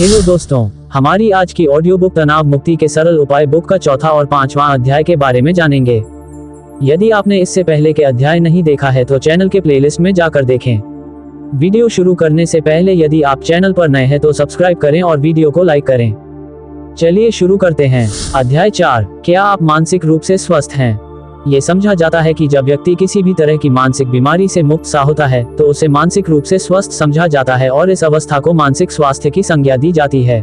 Hello दोस्तों, हमारी आज की ऑडियो बुक तनाव मुक्ति के सरल उपाय बुक का चौथा और पांचवां अध्याय के बारे में जानेंगे। यदि आपने इससे पहले के अध्याय नहीं देखा है तो चैनल के प्लेलिस्ट में जाकर देखें। वीडियो शुरू करने से पहले यदि आप चैनल पर नए हैं तो सब्सक्राइब करें और वीडियो को लाइक करें। चलिए शुरू करते हैं। अध्याय 4, क्या आप मानसिक रूप से स्वस्थ हैं? ये समझा जाता है कि जब व्यक्ति किसी भी तरह की मानसिक बीमारी से मुक्त सा होता है तो उसे मानसिक रूप से स्वस्थ समझा जाता है और इस अवस्था को मानसिक स्वास्थ्य की संज्ञा दी जाती है।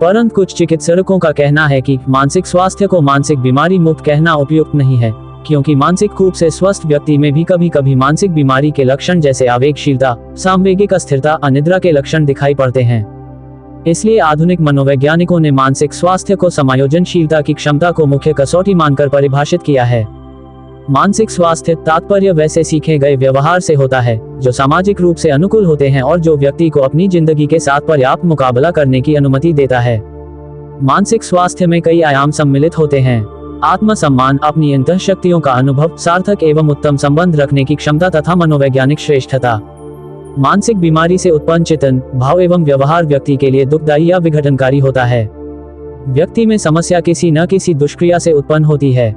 परंतु कुछ चिकित्सकों का कहना है कि मानसिक स्वास्थ्य को मानसिक बीमारी मुक्त कहना उपयुक्त नहीं है, क्योंकि मानसिक रूप से स्वस्थ व्यक्ति में भी कभी कभी मानसिक बीमारी के लक्षण जैसे आवेगशीलता, सामवेगिक अस्थिरता, अनिद्रा के लक्षण दिखाई पड़ते हैं। इसलिए आधुनिक मनोवैज्ञानिकों ने मानसिक स्वास्थ्य को समायोजनशीलता की क्षमता को मुख्य कसौटी मानकर परिभाषित किया है। मानसिक स्वास्थ्य तात्पर्य वैसे सीखे गए व्यवहार से होता है जो सामाजिक रूप से अनुकूल होते हैं और जो व्यक्ति को अपनी जिंदगी के साथ पर्याप्त मुकाबला करने की अनुमति देता है। मानसिक स्वास्थ्य में कई आयाम सम्मिलित होते हैं: आत्मसम्मान, अपनी अंतःशक्तियों का अनुभव, सार्थक एवं उत्तम संबंध रखने की क्षमता तथा मनोवैज्ञानिक श्रेष्ठता। मानसिक बीमारी से उत्पन्न चिंतन, भाव एवं व्यवहार व्यक्ति के लिए दुखदायी या विघटनकारी होता है। व्यक्ति में समस्या किसी न किसी दुष्क्रिया से उत्पन्न होती है।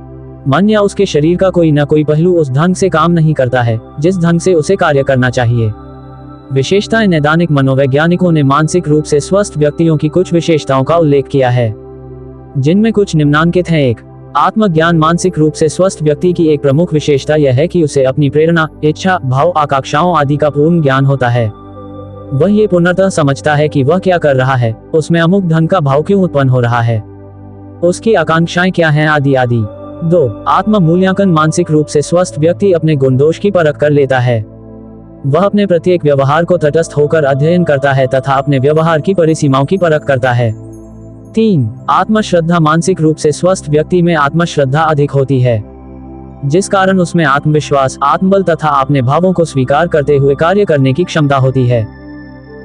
मन या उसके शरीर का कोई न कोई पहलू उस ढंग से काम नहीं करता है जिस ढंग से उसे कार्य करना चाहिए। विशेषताएं। नैदानिक मनोवैज्ञानिकों ने मानसिक रूप से स्वस्थ व्यक्तियों की कुछ विशेषताओं का उल्लेख किया है, जिनमें कुछ निम्नांकित हैं। 1. आत्मज्ञान। मानसिक रूप से स्वस्थ व्यक्ति की एक प्रमुख विशेषता यह है कि उसे अपनी प्रेरणा, इच्छा, भाव, आकांक्षाओं आदि का पूर्ण ज्ञान होता है। वह ये पूर्णतः समझता है कि वह क्या कर रहा है, उसमें अमुक ढंग का भाव क्यों उत्पन्न हो रहा है, उसकी आकांक्षाएं क्या हैं, आदि आदि। 2. आत्म मूल्यांकन। मानसिक रूप से स्वस्थ व्यक्ति अपने गुण दोष की परख कर लेता है। वह अपने प्रत्येक व्यवहार को तटस्थ होकर अध्ययन करता है तथा अपने व्यवहार की परिसीमाओं की परख करता है। 3. आत्मश्रद्धा। मानसिक रूप से स्वस्थ व्यक्ति में आत्मश्रद्धा अधिक होती है, जिस कारण उसमें आत्मविश्वास, आत्मबल तथा अपने भावों को स्वीकार करते हुए कार्य करने की क्षमता होती है।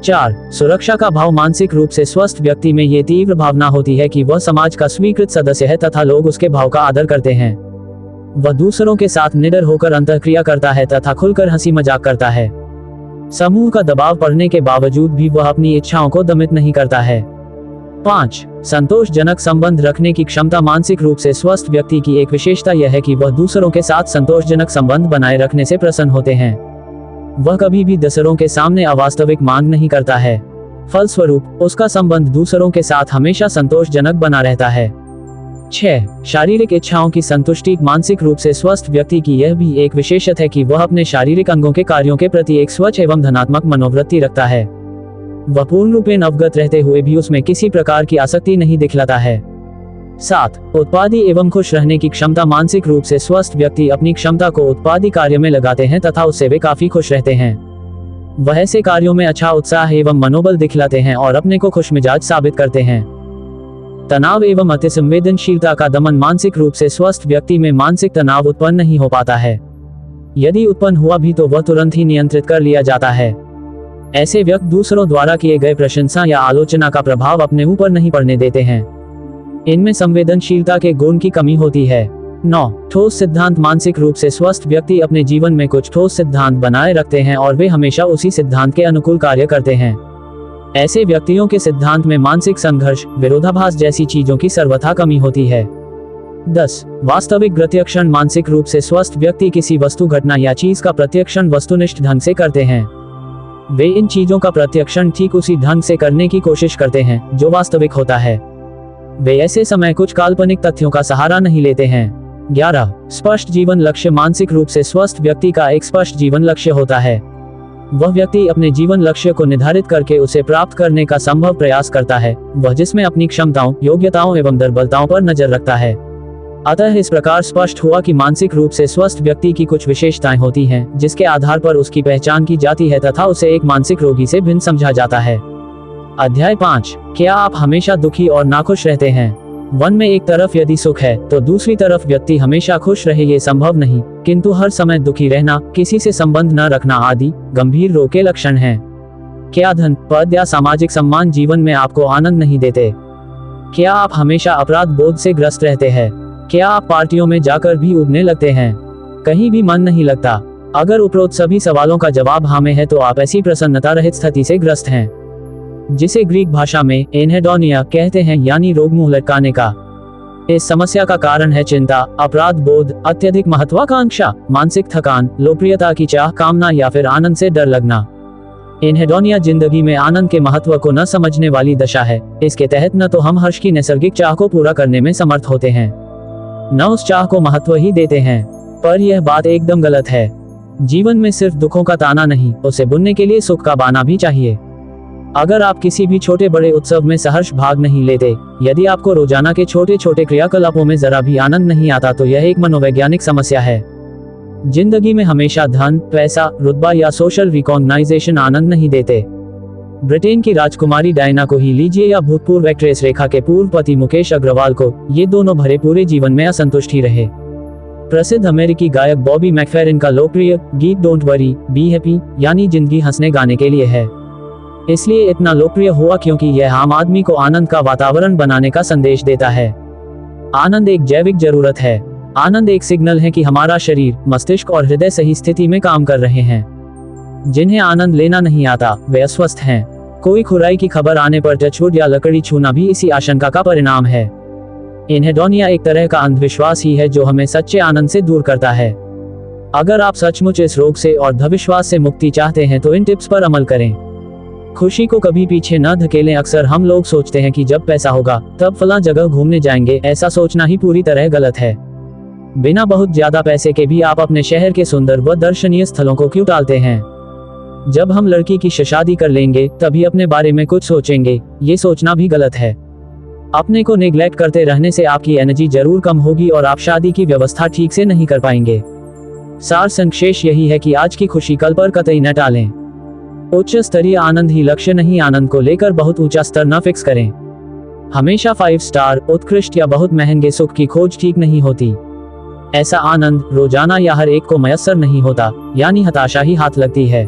4. सुरक्षा का भाव। मानसिक रूप से स्वस्थ व्यक्ति में ये तीव्र भावना होती है कि वह समाज का स्वीकृत सदस्य है तथा लोग उसके भाव का आदर करते हैं। वह दूसरों के साथ निडर होकर अंतःक्रिया करता है तथा खुलकर हंसी मजाक करता है। समूह का दबाव पड़ने के बावजूद भी वह अपनी इच्छाओं को दमित नहीं करता है। 5. संतोषजनक संबंध रखने की क्षमता। मानसिक रूप से स्वस्थ व्यक्ति की एक विशेषता यह है कि वह दूसरों के साथ संतोषजनक संबंध बनाए रखने से प्रसन्न होते हैं। वह कभी भी दूसरों के सामने अवास्तविक मांग नहीं करता है, फलस्वरूप उसका संबंध दूसरों के साथ हमेशा संतोषजनक बना रहता है। 6. शारीरिक इच्छाओं की संतुष्टि। मानसिक रूप से स्वस्थ व्यक्ति की यह भी एक विशेषता है कि वह अपने शारीरिक अंगों के कार्यों के प्रति एक स्वच्छ एवं धनात्मक मनोवृत्ति रखता है। वह पूर्ण रूपेण अवगत रहते हुए भी उसमें किसी प्रकार की आसक्ति नहीं दिखलाता है। 7. उत्पादी एवं खुश रहने की क्षमता। मानसिक रूप से स्वस्थ व्यक्ति अपनी क्षमता को उत्पादी कार्य में लगाते हैं तथा उससे वे काफी खुश रहते हैं। वह ऐसे कार्यों में अच्छा उत्साह एवं मनोबल दिखलाते हैं और अपने को खुशमिजाज साबित करते हैं। तनाव एवं अति संवेदनशीलता का दमन। मानसिक रूप से स्वस्थ व्यक्ति में मानसिक तनाव उत्पन्न नहीं हो पाता है। यदि उत्पन्न हुआ भी तो वह तुरंत ही नियंत्रित कर लिया जाता है। ऐसे व्यक्ति दूसरों द्वारा किए गए प्रशंसा या आलोचना का प्रभाव अपने ऊपर नहीं पड़ने देते हैं। इनमें संवेदनशीलता के गुण की कमी होती है। 9. ठोस सिद्धांत। मानसिक रूप से स्वस्थ व्यक्ति अपने जीवन में कुछ ठोस सिद्धांत बनाए रखते हैं और वे हमेशा उसी सिद्धांत के अनुकूल कार्य करते हैं। ऐसे व्यक्तियों के सिद्धांत में मानसिक संघर्ष, विरोधाभास जैसी चीजों की सर्वथा कमी होती है। 10. वास्तविक प्रत्यक्षण। मानसिक रूप से स्वस्थ व्यक्ति किसी वस्तु, घटना या चीज का प्रत्यक्षण वस्तुनिष्ठ ढंग से करते हैं। वे इन चीजों का प्रत्यक्षण ठीक उसी ढंग से करने की कोशिश करते हैं जो वास्तविक होता है। वे ऐसे समय कुछ काल्पनिक तथ्यों का सहारा नहीं लेते हैं। 11. स्पष्ट जीवन लक्ष्य। मानसिक रूप से स्वस्थ व्यक्ति का एक स्पष्ट जीवन लक्ष्य होता है। वह व्यक्ति अपने जीवन लक्ष्य को निर्धारित करके उसे प्राप्त करने का संभव प्रयास करता है, वह जिसमें अपनी क्षमताओं, योग्यताओं एवं दुर्बलताओं पर नजर रखता है। अतः इस प्रकार स्पष्ट हुआ कि मानसिक रूप से स्वस्थ व्यक्ति की कुछ विशेषताएं होती हैं जिसके आधार पर उसकी पहचान की जाती है तथा उसे एक मानसिक रोगी से भिन्न समझा जाता है। अध्याय 5, क्या आप हमेशा दुखी और नाखुश रहते हैं? वन में एक तरफ यदि सुख है तो दूसरी तरफ व्यक्ति हमेशा खुश रहे ये संभव नहीं, किंतु हर समय दुखी रहना, किसी से संबंध न रखना आदि गंभीर रोग के लक्षण हैं। क्या धन, पद या सामाजिक सम्मान जीवन में आपको आनंद नहीं देते? क्या आप हमेशा अपराध बोध से ग्रस्त रहते हैं? क्या आप पार्टियों में जाकर भी उबने लगते हैं? कहीं भी मन नहीं लगता? अगर उपरोक्त सभी सवालों का जवाब हाँ में है तो आप ऐसी प्रसन्नता रहित स्थिति से ग्रस्त हैं। जिसे ग्रीक भाषा में एनहेडोनिया कहते हैं, यानी रोग मुंह लटकाने का। इस समस्या का कारण है चिंता, अपराध बोध, अत्यधिक महत्वाकांक्षा, मानसिक थकान, लोकप्रियता की चाह, कामना या फिर आनंद से डर लगना। एनहेडोनिया जिंदगी में आनंद के महत्व को न समझने वाली दशा है। इसके तहत न तो हम हर्ष की नैसर्गिक चाह को पूरा करने में समर्थ होते हैं, न उस चाह को महत्व ही देते हैं। पर यह बात एकदम गलत है। जीवन में सिर्फ दुखों का ताना नहीं, उसे बुनने के लिए सुख का बाना भी चाहिए। अगर आप किसी भी छोटे बड़े उत्सव में सहर्ष भाग नहीं लेते, यदि आपको रोजाना के छोटे छोटे क्रियाकलापों में जरा भी आनंद नहीं आता, तो यह एक मनोवैज्ञानिक समस्या है। जिंदगी में हमेशा धन, पैसा, रुतबा या सोशल रिकॉग्नाइजेशन आनंद नहीं देते। ब्रिटेन की राजकुमारी डायना को ही लीजिए या भूतपूर्व एक्ट्रेस रेखा के पूर्व पति मुकेश अग्रवाल को, ये दोनों भरे पूरे जीवन में असंतुष्ट ही रहे। प्रसिद्ध अमेरिकी गायक बॉबी मैकफेरिन का लोकप्रिय गीत डोंट वरी बी हैप्पी, यानी जिंदगी हंसने गाने के लिए है। इसलिए इतना लोकप्रिय हुआ क्योंकि यह आम आदमी को आनंद का वातावरण बनाने का संदेश देता है। आनंद एक जैविक जरूरत है। आनंद एक सिग्नल है कि हमारा शरीर, मस्तिष्क और हृदय सही स्थिति में काम कर रहे हैं। जिन्हें आनंद लेना नहीं आता, वे अस्वस्थ हैं। कोई खुराई की खबर आने पर टचवुड या लकड़ी छूना भी इसी आशंका का परिणाम है। एनहेडोनिया एक तरह का अंधविश्वास ही है जो हमें सच्चे आनंद से दूर करता है। अगर आप सचमुच इस रोग से और अंधविश्वास से मुक्ति चाहते हैं तो इन टिप्स पर अमल करें। खुशी को कभी पीछे न धकेलें। अक्सर हम लोग सोचते हैं कि जब पैसा होगा तब फलां जगह घूमने जाएंगे। ऐसा सोचना ही पूरी तरह गलत है। बिना बहुत ज्यादा पैसे के भी आप अपने शहर के सुंदर व दर्शनीय स्थलों को क्यों टालते हैं? जब हम लड़की की शादी कर लेंगे तभी अपने बारे में कुछ सोचेंगे, ये सोचना भी गलत है। अपने को नेग्लेक्ट करते रहने से आपकी एनर्जी जरूर कम होगी और आप शादी की व्यवस्था ठीक से नहीं कर पाएंगे। सार संक्षेप यही है कि आज की खुशी कल पर कतई न टालें। उच्च स्तरीय आनंद ही लक्ष्य नहीं, आनंद को लेकर बहुत ऊंचा स्तर न फिक्स करें। हमेशा 5 स्टार, उत्कृष्ट या बहुत महंगे सुख की खोज ठीक नहीं होती। ऐसा आनंद रोजाना या हर एक को मयस्सर नहीं होता, यानी हताशा ही हाथ लगती है।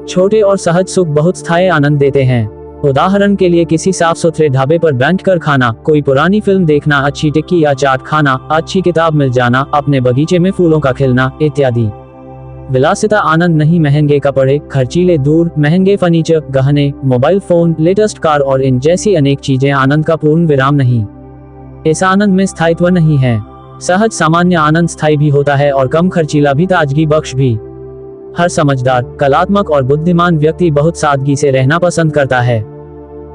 छोटे और सहज सुख बहुत स्थायी आनंद देते हैं। उदाहरण के लिए किसी साफ सुथरे ढाबे पर बैठकर खाना, कोई पुरानी फिल्म देखना, अच्छी टिक्की या चाट खाना, अच्छी किताब मिल जाना, अपने बगीचे में फूलों का खिलना इत्यादि। विलासिता आनंद नहीं, महंगे कपड़े, खर्चीले दूर, महंगे फर्नीचर, गहने, मोबाइल फोन, लेटेस्ट कार और इन जैसी अनेक चीजें आनंद का पूर्ण विराम नहीं। इस आनंद में स्थायित्व नहीं है। सहज सामान्य आनंद स्थायी भी होता है और कम खर्चीला भी, ताजगी बख्श भी। हर समझदार, कलात्मक और बुद्धिमान व्यक्ति बहुत सादगी से रहना पसंद करता है।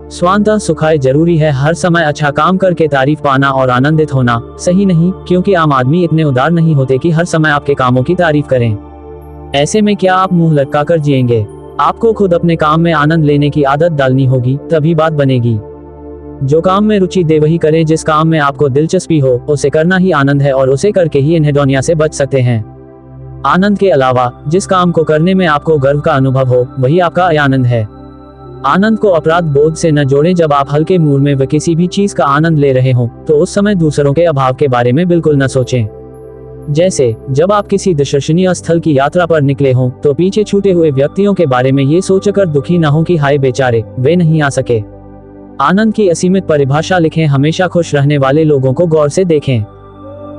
स्वांतः सुखाय जरूरी है हर समय अच्छा काम करके तारीफ पाना और आनंदित होना, सही नहीं, क्योंकि आम आदमी इतने उदार नहीं होते कि हर समय आपके कामों की तारीफ करें। ऐसे में क्या आप मुंह लटका कर जिएंगे? आपको खुद अपने काम में आनंद लेने की आदत डालनी होगी, तभी बात बनेगी। जो काम में रुचि दे वही करें। जिस काम में आपको दिलचस्पी हो उसे करना ही आनंद है और उसे करके ही एनहेडोनिया से बच सकते हैं। आनंद के अलावा जिस काम को करने में आपको गर्व का अनुभव हो वही आपका आनंद है। आनंद को अपराध बोध से न जोड़ें। जब आप हल्के मूड में व किसी भी चीज का आनंद ले रहे हो तो उस समय दूसरों के अभाव के बारे में बिल्कुल न सोचें। जैसे जब आप किसी दर्शनीय स्थल की यात्रा पर निकले हों तो पीछे छूटे हुए व्यक्तियों के बारे में ये सोचकर दुखी न हो कि हाय बेचारे, वे नहीं आ सके। आनंद की असीमित परिभाषा लिखें। हमेशा खुश रहने वाले लोगों को गौर से देखें।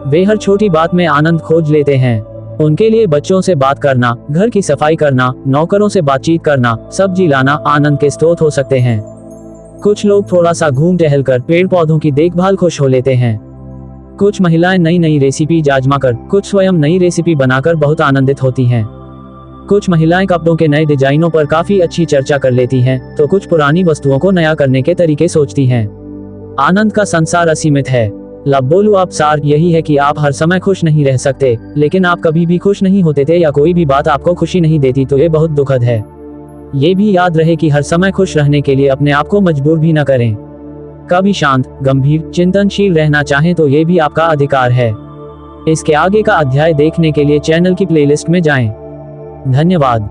वे हर छोटी बात में आनंद खोज लेते हैं। उनके लिए बच्चों से बात करना, घर की सफाई करना, नौकरों से बातचीत करना, सब्जी लाना आनंद के स्रोत हो सकते हैं। कुछ लोग थोड़ा सा घूम टहल कर पेड़ पौधों की देखभाल खुश हो लेते हैं। कुछ महिलाएं नई नई रेसिपी आजमा कर, कुछ स्वयं नई रेसिपी बनाकर बहुत आनंदित होती हैं। कुछ महिलाएं कपड़ों के नए डिजाइनों पर काफी अच्छी चर्चा कर लेती हैं, तो कुछ पुरानी वस्तुओं को नया करने के तरीके सोचती हैं। आनंद का संसार असीमित है। लब बोलू आप सार यही है कि आप हर समय खुश नहीं रह सकते, लेकिन आप कभी भी खुश नहीं होते थे या कोई भी बात आपको खुशी नहीं देती तो ये बहुत दुखद है। ये भी याद रहे कि हर समय खुश रहने के लिए अपने आप को मजबूर भी न करें। कभी शांत, गंभीर, चिंतनशील रहना चाहें तो ये भी आपका अधिकार है। इसके आगे का अध्याय देखने के लिए चैनल की प्लेलिस्ट में जाएं। धन्यवाद।